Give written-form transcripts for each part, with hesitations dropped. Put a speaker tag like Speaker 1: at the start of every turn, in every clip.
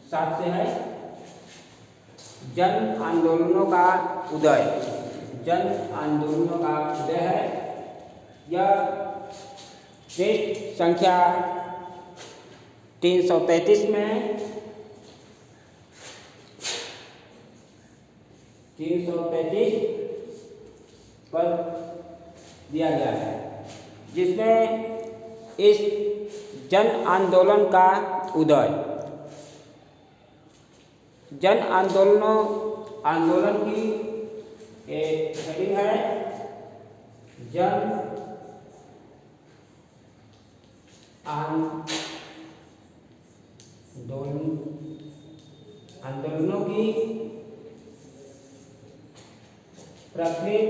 Speaker 1: 7 से है जन आंदोलनों का उदय। जन आंदोलनों का उदय है। यह पृष्ठ संख्या 333 में 333 पर दिया गया है, जिसमें इस जन आंदोलन का उदय, जन आंदोलन की एक हेडिंग है जन आंदोलनों की प्रकृति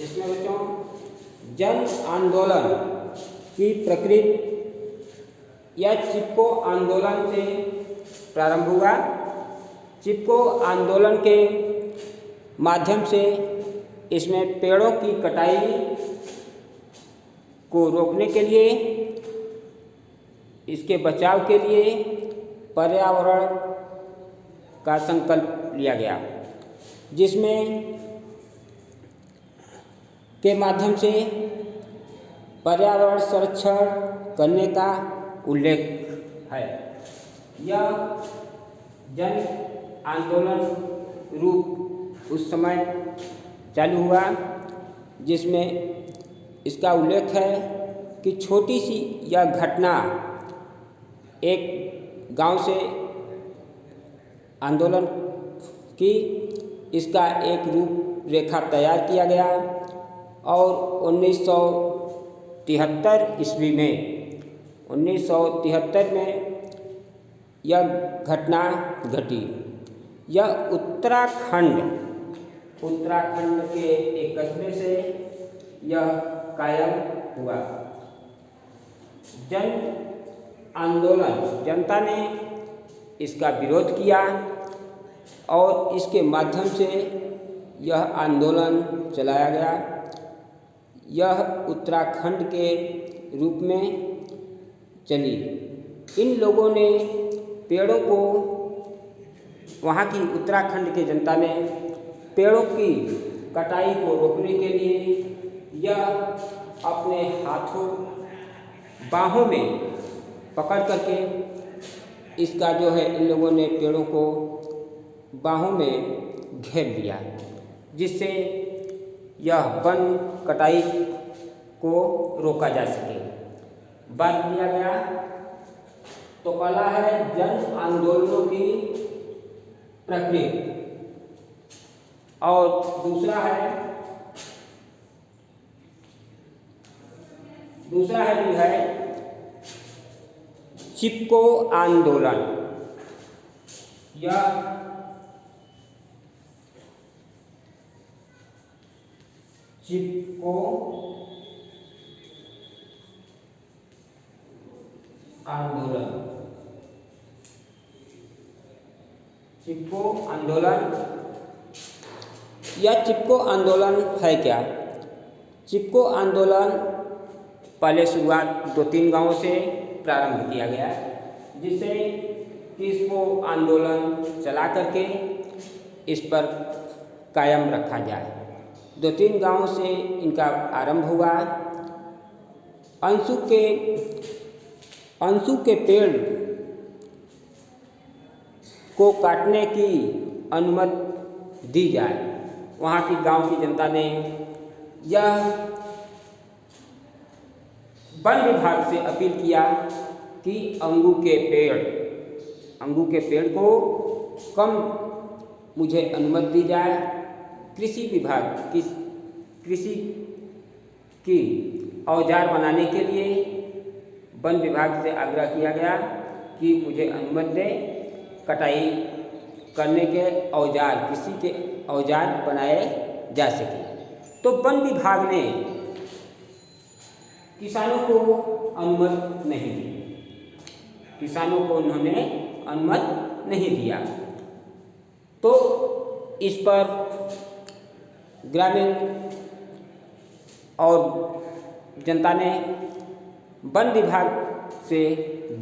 Speaker 1: इसमें बच्चों जन आंदोलन की प्रकृति या चिपको आंदोलन से प्रारंभ हुआ। चिपको आंदोलन के माध्यम से इसमें पेड़ों की कटाई को रोकने के लिए, इसके बचाव के लिए पर्यावरण का संकल्प लिया गया, जिसमें के माध्यम से पर्यावरण संरक्षण करने का उल्लेख है। यह जन आंदोलन रूप उस समय चालू हुआ, जिसमें इसका उल्लेख है कि छोटी सी यह घटना एक गांव से आंदोलन की, इसका एक रूपरेखा तैयार किया गया और 1973 ईस्वी में 1973 में यह घटना घटी। यह उत्तराखंड के एक कस्बे से यह कायम हुआ। जन आंदोलन, जनता ने इसका विरोध किया और इसके माध्यम से यह आंदोलन चलाया गया। यह उत्तराखंड के रूप में चली। इन लोगों ने पेड़ों को, वहाँ की उत्तराखंड के जनता ने पेड़ों की कटाई को रोकने के लिए यह अपने हाथों बाहों में पकड़ करके इसका जो है इन लोगों ने पेड़ों को बाहों में घेर लिया, जिससे यह वन कटाई को रोका जा सके। बात किया गया तो पहला है जन आंदोलनों की प्रकृति और दूसरा हेडिंग है चिपको आंदोलन। यह चिपको आंदोलन, चिपको आंदोलन, यह चिपको आंदोलन है क्या? चिपको आंदोलन पहले शुरुआत 2-3 गांवों से प्रारंभ किया गया, जिससे इसको आंदोलन चला करके इस पर कायम रखा जाए। 2-3 गांवों से इनका आरंभ हुआ। अंसू के पेड़ को काटने की अनुमति दी जाए। वहाँ की गांव की जनता ने यह वन विभाग से अपील किया कि अंगू के पेड़ को कम मुझे अनुमति दी जाए। कृषि विभाग कृषि की औजार बनाने के लिए वन विभाग से आग्रह किया गया कि मुझे अनुमति दे, कटाई करने के औजार, कृषि के औजार बनाए जा सके। तो वन विभाग ने किसानों को अनुमति नहीं दी, किसानों को उन्होंने अनुमति नहीं दिया। तो इस पर ग्रामीण और जनता ने वन विभाग से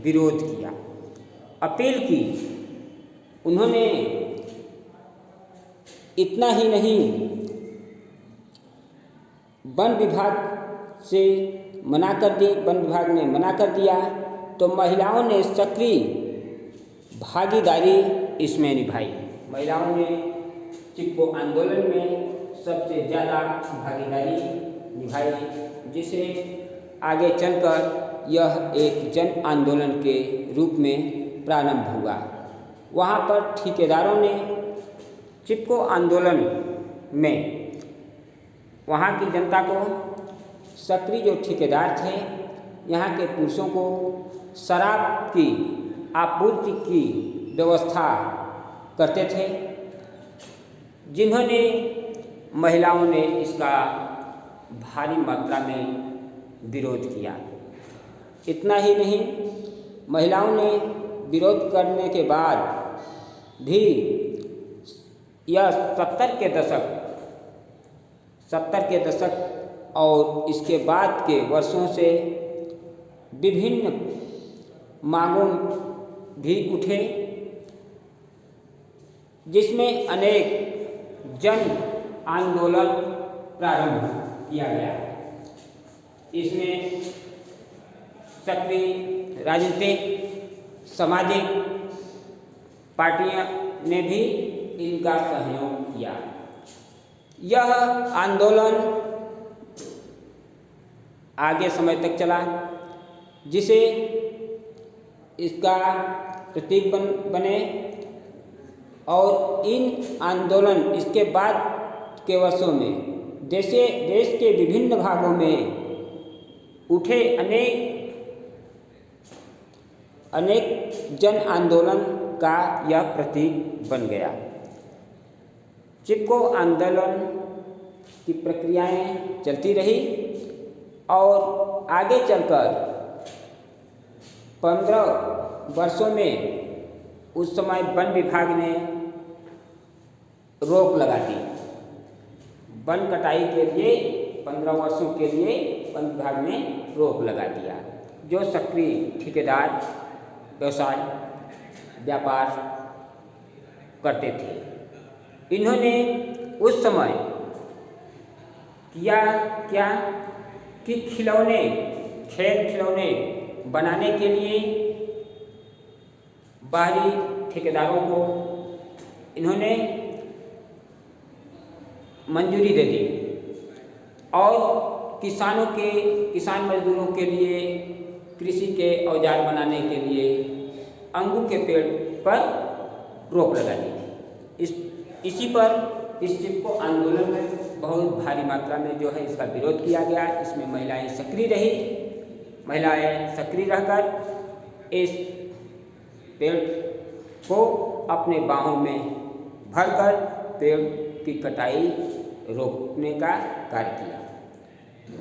Speaker 1: विरोध किया, अपील की। उन्होंने इतना ही नहीं, वन विभाग से मना कर दी, वन विभाग ने मना कर दिया तो महिलाओं ने सक्रिय भागीदारी इसमें निभाई। महिलाओं ने चिपको आंदोलन में सबसे ज़्यादा भागीदारी निभाई, जिसे आगे चलकर यह एक जन आंदोलन के रूप में प्रारंभ हुआ। वहाँ पर ठेकेदारों ने चिपको आंदोलन में वहाँ की जनता को, सक्रिय जो ठेकेदार थे, यहाँ के पुरुषों को शराब की आपूर्ति की व्यवस्था करते थे, जिन्होंने महिलाओं ने इसका भारी मात्रा में विरोध किया। इतना ही नहीं, महिलाओं ने विरोध करने के बाद भी यह 70 के दशक और इसके बाद के वर्षों से विभिन्न मांगों भी उठे, जिसमें अनेक जन आंदोलन प्रारंभ किया गया। इसमें सक्रिय राजनीतिक सामाजिक पार्टियों ने भी इनका सहयोग किया। यह आंदोलन आगे समय तक चला, जिसे इसका प्रतीक बने, और इन आंदोलन इसके बाद के वर्षों में देश के विभिन्न भागों में उठे अनेक जन आंदोलन का यह प्रतीक बन गया। चिपको आंदोलन की प्रक्रियाएं चलती रही और आगे चलकर 15 वर्षों में उस समय वन विभाग ने रोक लगा दी। वन कटाई के लिए 15 वर्षों के लिए वन विभाग ने रोक लगा दिया। जो सक्रिय ठेकेदार व्यवसाय व्यापार करते थे, इन्होंने उस समय किया क्या कि खेल खिलौने बनाने के लिए बाहरी ठेकेदारों को इन्होंने मंजूरी दे दी और किसान मजदूरों के लिए कृषि के औजार बनाने के लिए अंगू के पेड़ पर रोक लगा दी थी। इसी पर इस चिपको आंदोलन में बहुत भारी मात्रा में जो है इसका विरोध किया गया। इसमें महिलाएं सक्रिय रही। महिलाएं सक्रिय रहकर इस पेड़ को अपने बाहों में भरकर पेड़ की कटाई रोकने का कार्य किया।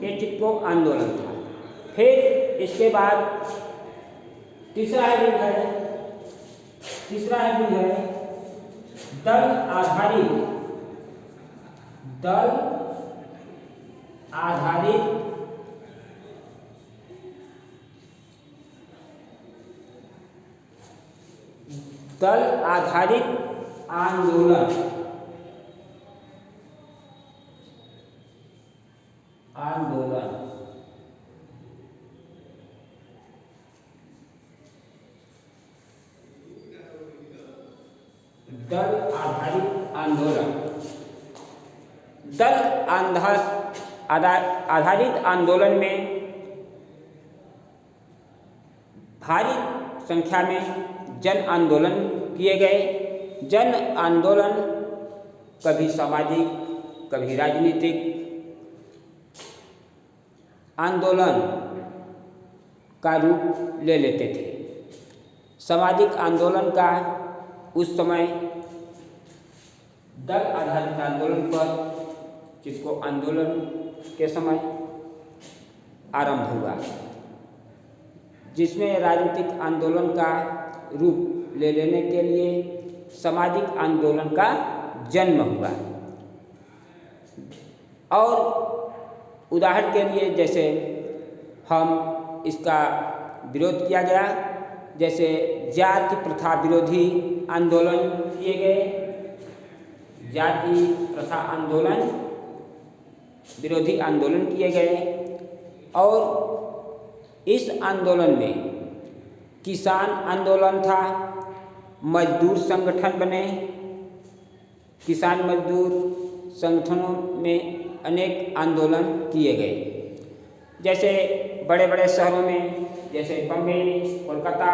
Speaker 1: ये चिपको आंदोलन था। फिर इसके बाद तीसरा हेडिंग है दल आधारित आंदोलन। दल आधारित आंदोलन में भारी संख्या में जन आंदोलन किए गए। जन आंदोलन कभी सामाजिक कभी राजनीतिक आंदोलन का रूप ले लेते थे। सामाजिक आंदोलन का उस समय दल आधारित आंदोलन पर चिपको आंदोलन के समय आरंभ हुआ, जिसमें राजनीतिक आंदोलन का रूप ले लेने के लिए सामाजिक आंदोलन का जन्म हुआ। और उदाहरण के लिए जैसे हम इसका विरोध किया गया, जैसे जाति प्रथा विरोधी आंदोलन किए गए, जाति प्रथा आंदोलन विरोधी आंदोलन किए गए। और इस आंदोलन में किसान आंदोलन था, मजदूर संगठन बने, किसान मजदूर संगठनों में अनेक आंदोलन किए गए। जैसे बड़े बड़े शहरों में जैसे बम्बई, कोलकाता,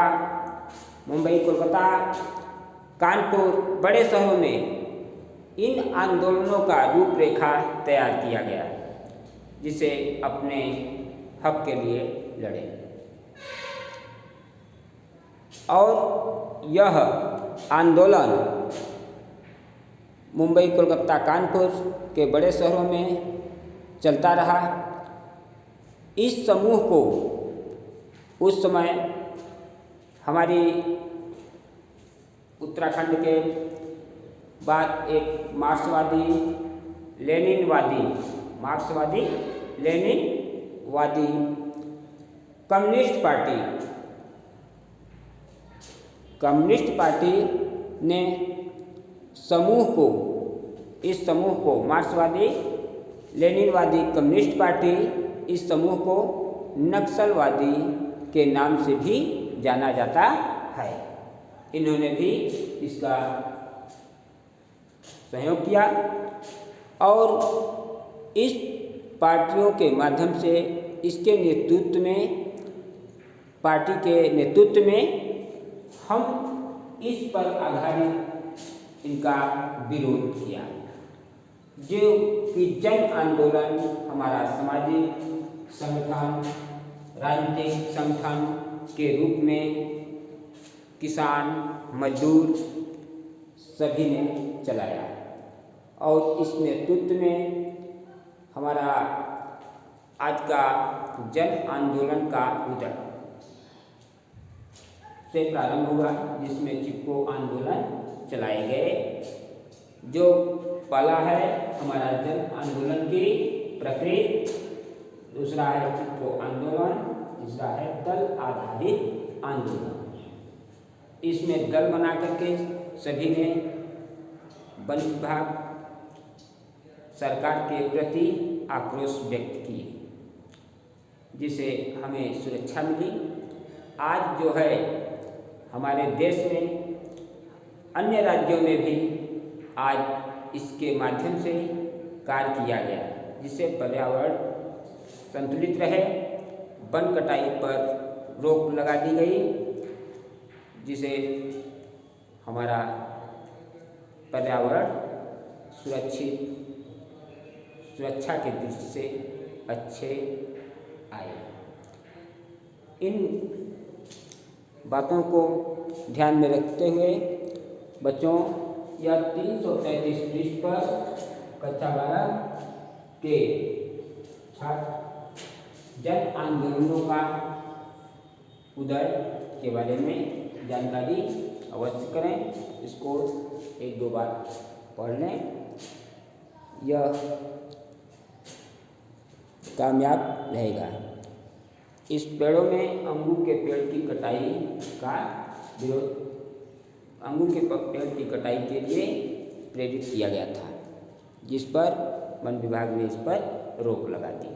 Speaker 1: मुंबई, कोलकाता, कानपुर, बड़े शहरों में इन आंदोलनों का रूपरेखा तैयार किया गया, जिसे अपने हक के लिए लड़े। और यह आंदोलन मुंबई, कोलकाता, कानपुर के बड़े शहरों में चलता रहा। इस समूह को उस समय हमारी उत्तराखंड के बाद एक मार्क्सवादी लेनिनवादी कम्युनिस्ट पार्टी ने इस समूह को मार्क्सवादी लेनिनवादी कम्युनिस्ट पार्टी इस समूह को नक्सलवादी के नाम से भी जाना जाता है। इन्होंने भी इसका सहयोग किया और इस पार्टियों के माध्यम से इसके नेतृत्व में, पार्टी के नेतृत्व में हम इस पर आधारित इनका विरोध किया, जो कि जन आंदोलन हमारा सामाजिक संगठन, राजनीतिक संगठन के रूप में किसान, मजदूर सभी ने चलाया। और इस नेतृत्व में हमारा आज का जन आंदोलन का उदय से प्रारंभ हुआ, जिसमें चिपको आंदोलन चलाए गए। जो पहला है हमारा जन आंदोलन की प्रकृति, दूसरा है चिपको आंदोलन, तीसरा है दल आधारित आंदोलन। इसमें दल बना करके सभी ने वन विभाग सरकार के प्रति आक्रोश व्यक्त किए, जिसे हमें सुरक्षा मिली। आज जो है हमारे देश में, अन्य राज्यों में भी आज इसके माध्यम से कार्य किया गया, जिससे पर्यावरण संतुलित रहे, वन कटाई पर रोक लगा दी गई, जिसे हमारा पर्यावरण सुरक्षा के दृष्टि से अच्छे आए। इन बातों को ध्यान में रखते हुए बच्चों, यह 333 पृष्ठ पर कक्षा 12 के छात्र जन आंदोलनों का उदय के बारे में जानकारी अवश्य करें। इसको 1-2 बार पढ़ लें, यह कामयाब रहेगा। इस पेड़ों में अंगूर के पेड़ की कटाई का विरोध, अंगूर के पेड़ की कटाई के लिए प्रेरित किया गया था, जिस पर वन विभाग ने इस पर रोक लगा दी।